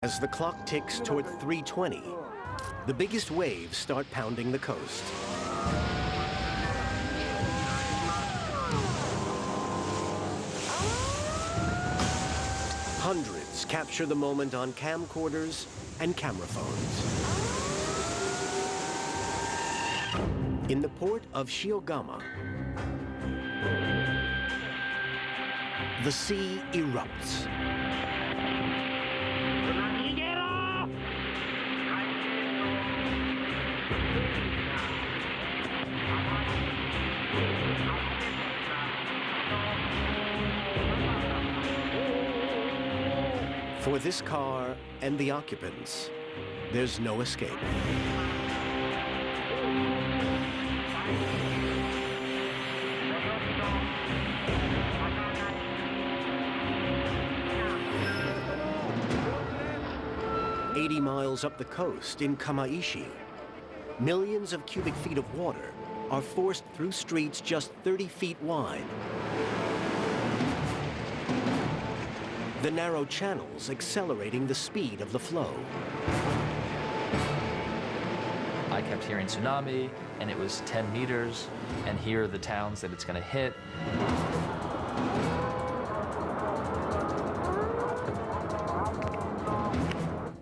As the clock ticks toward 3:20, the biggest waves start pounding the coast. Hundreds capture the moment on camcorders and camera phones. In the port of Shiogama, the sea erupts. For this car and the occupants, there's no escape. "80 miles up the coast in Kamaishi, millions of cubic feet of water are forced through streets just 30 feet wide. The narrow channels accelerating the speed of the flow. I kept hearing tsunami, and it was 10 meters, and here are the towns that it's going to hit.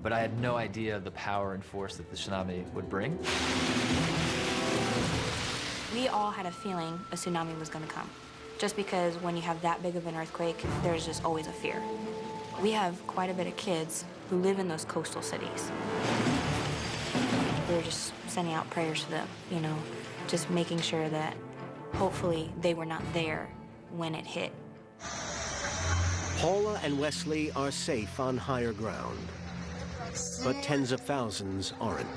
But I had no idea the power and force that the tsunami would bring. We all had a feeling a tsunami was going to come. Just because when you have that big of an earthquake, there's just always a fear. We have quite a bit of kids who live in those coastal cities. We were just sending out prayers to them, you know, just making sure that hopefully they were not there when it hit. Paula and Wesley are safe on higher ground, but tens of thousands aren't.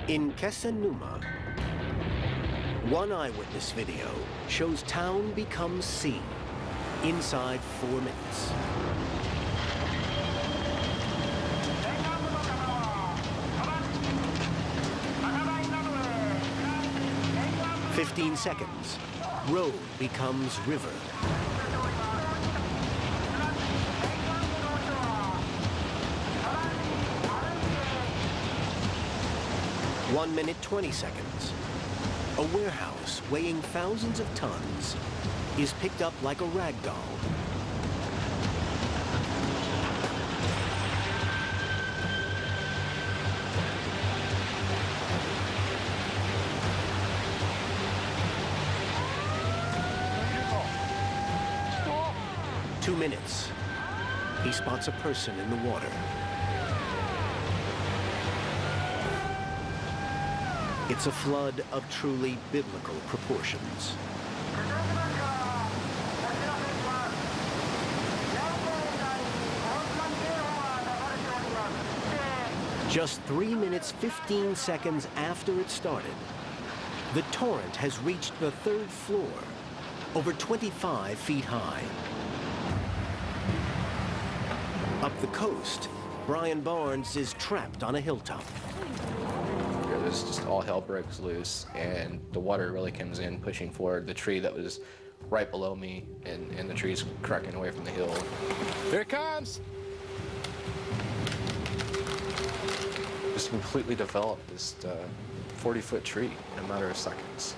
In Kesenuma, one eyewitness video shows town becomes sea inside 4 minutes. "15 seconds, road becomes river. 1 minute, 20 seconds. A warehouse weighing thousands of tons is picked up like a rag doll. "2 minutes. He spots a person in the water. It's a flood of truly biblical proportions. Just 3 minutes, 15 seconds after it started, the torrent has reached the 3rd floor, over 25 feet high. Up the coast, Brian Barnes is trapped on a hilltop. There's just all hell breaks loose, and the water really comes in, pushing forward the tree that was right below me, and the tree's cracking away from the hill. Here it comes! Just completely developed this 40-foot tree in a matter of seconds.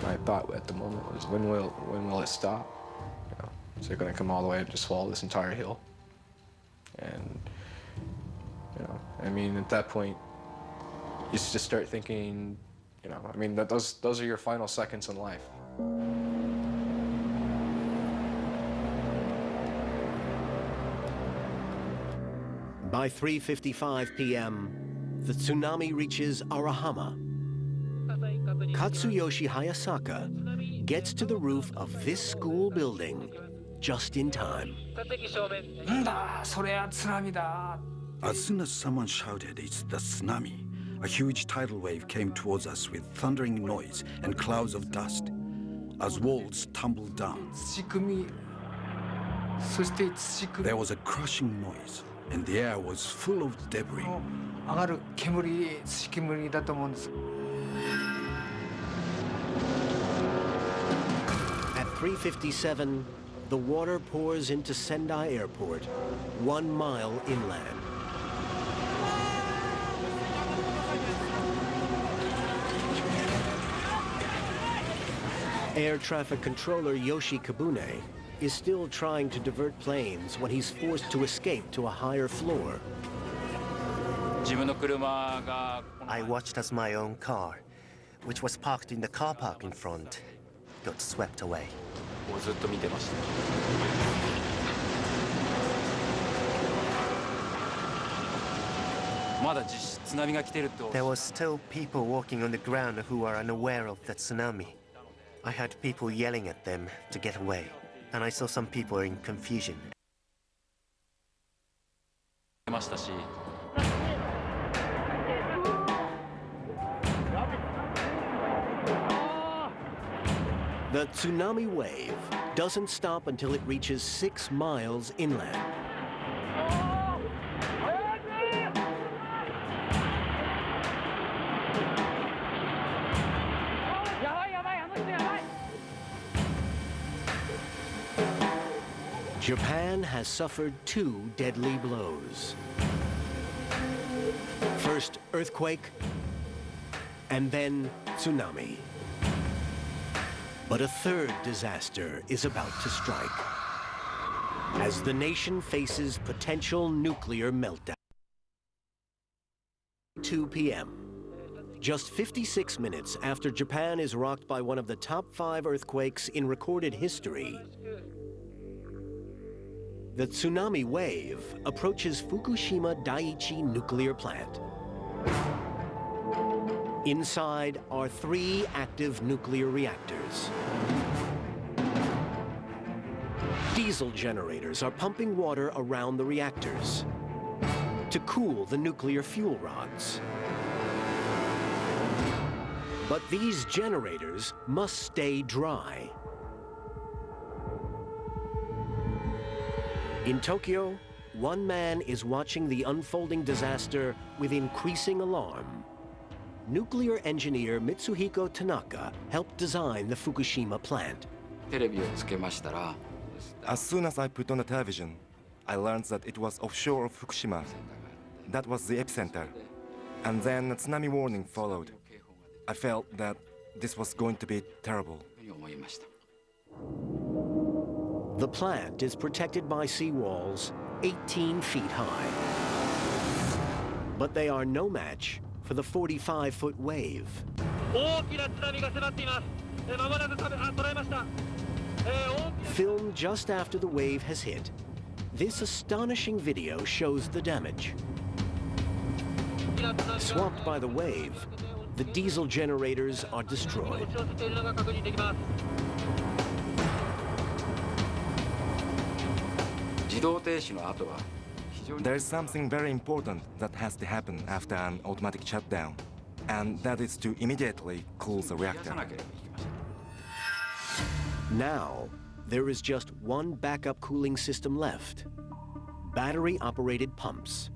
My thought at the moment was, when will it stop? You know, is it going to come all the way up to swallow this entire hill? And, you know, I mean, at that point, you just start thinking, you know, I mean, those are your final seconds in life. By 3:55 p.m., the tsunami reaches Arahama. Katsuyoshi Hayasaka gets to the roof of this school building just in time. As soon as someone shouted, "It's the tsunami," A huge tidal wave came towards us with thundering noise and clouds of dust as walls tumbled down. There was a crushing noise, and the air was full of debris. At 3:57, the water pours into Sendai Airport, 1 mile inland. Air traffic controller Yoshi Kabune is still trying to divert planes when he's forced to escape to a higher floor. I watched as my own car, which was parked in the car park in front, got swept away. There were still people walking on the ground who are unaware of the tsunami. I heard people yelling at them to get away, and I saw some people in confusion. The tsunami wave doesn't stop until it reaches 6 miles inland. Japan has suffered 2 deadly blows. First earthquake, and then tsunami. But a third disaster is about to strike as the nation faces potential nuclear meltdown. 2 p.m. Just 56 minutes after Japan is rocked by one of the top 5 earthquakes in recorded history, the tsunami wave approaches Fukushima Daiichi nuclear plant. Inside are 3 active nuclear reactors. Diesel generators are pumping water around the reactors to cool the nuclear fuel rods. But these generators must stay dry. In Tokyo, one man is watching the unfolding disaster with increasing alarm. Nuclear engineer Mitsuhiko Tanaka helped design the Fukushima plant. As soon as I put on the television, I learned that it was offshore of Fukushima. That was the epicenter. And then a tsunami warning followed. I felt that this was going to be terrible. The plant is protected by seawalls 18 feet high. But they are no match for the 45-foot wave. Filmed just after the wave has hit, this astonishing video shows the damage. Swamped by the wave, the diesel generators are destroyed. There is something very important that has to happen after an automatic shutdown, and that is to immediately cool the reactor. Now, there is just one backup cooling system left: battery-operated pumps.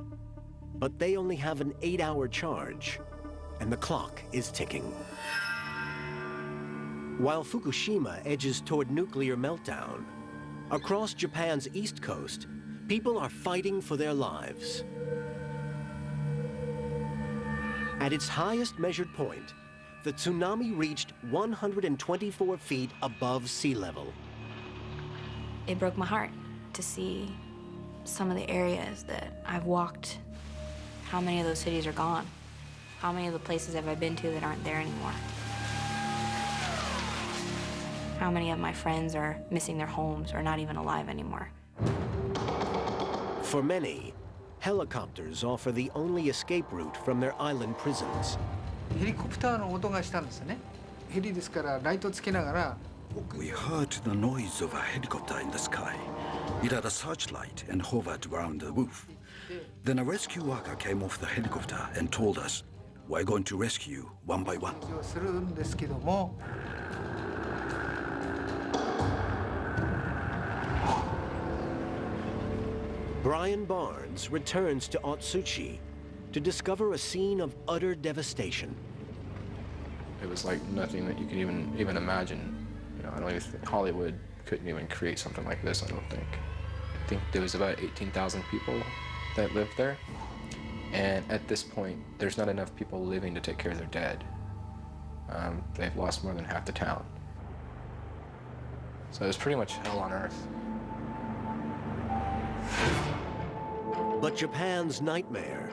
But they only have an 8-hour charge, and the clock is ticking. While Fukushima edges toward nuclear meltdown, across Japan's east coast, people are fighting for their lives. At its highest measured point, the tsunami reached 124 feet above sea level. It broke my heart to see some of the areas that I've walked. How many of those cities are gone? How many of the places have I been to that aren't there anymore? How many of my friends are missing their homes or not even alive anymore? For many, helicopters offer the only escape route from their island prisons. ヘリコプターの音がしたんですよね。ヘリですからライトつけながら。We heard the noise of a helicopter in the sky. It had a searchlight and hovered around the roof. Then a rescue worker came off the helicopter and told us, We're going to rescue you one by one. をするんですけども、 Brian Barnes returns to Otsuchi to discover a scene of utter devastation. It was like nothing that you can even imagine. You know, I don't even think Hollywood couldn't even create something like this, I don't think. I think there was about 18,000 people that lived there. And at this point, there's not enough people living to take care of their dead. They've lost more than half the town. So it was pretty much hell on earth. But Japan's nightmare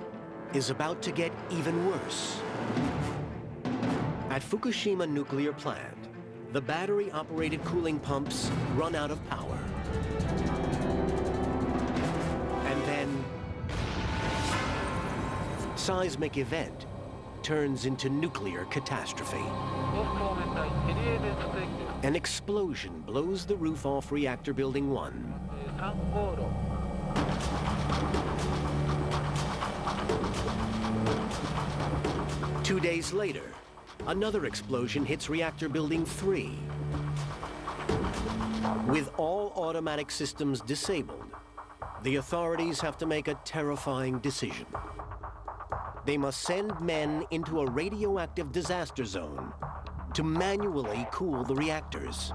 is about to get even worse. At Fukushima nuclear plant, the battery-operated cooling pumps run out of power. And then, seismic event turns into nuclear catastrophe. An explosion blows the roof off Reactor Building 1. 2 days later, another explosion hits Reactor Building 3. With all automatic systems disabled, the authorities have to make a terrifying decision. They must send men into a radioactive disaster zone to manually cool the reactors.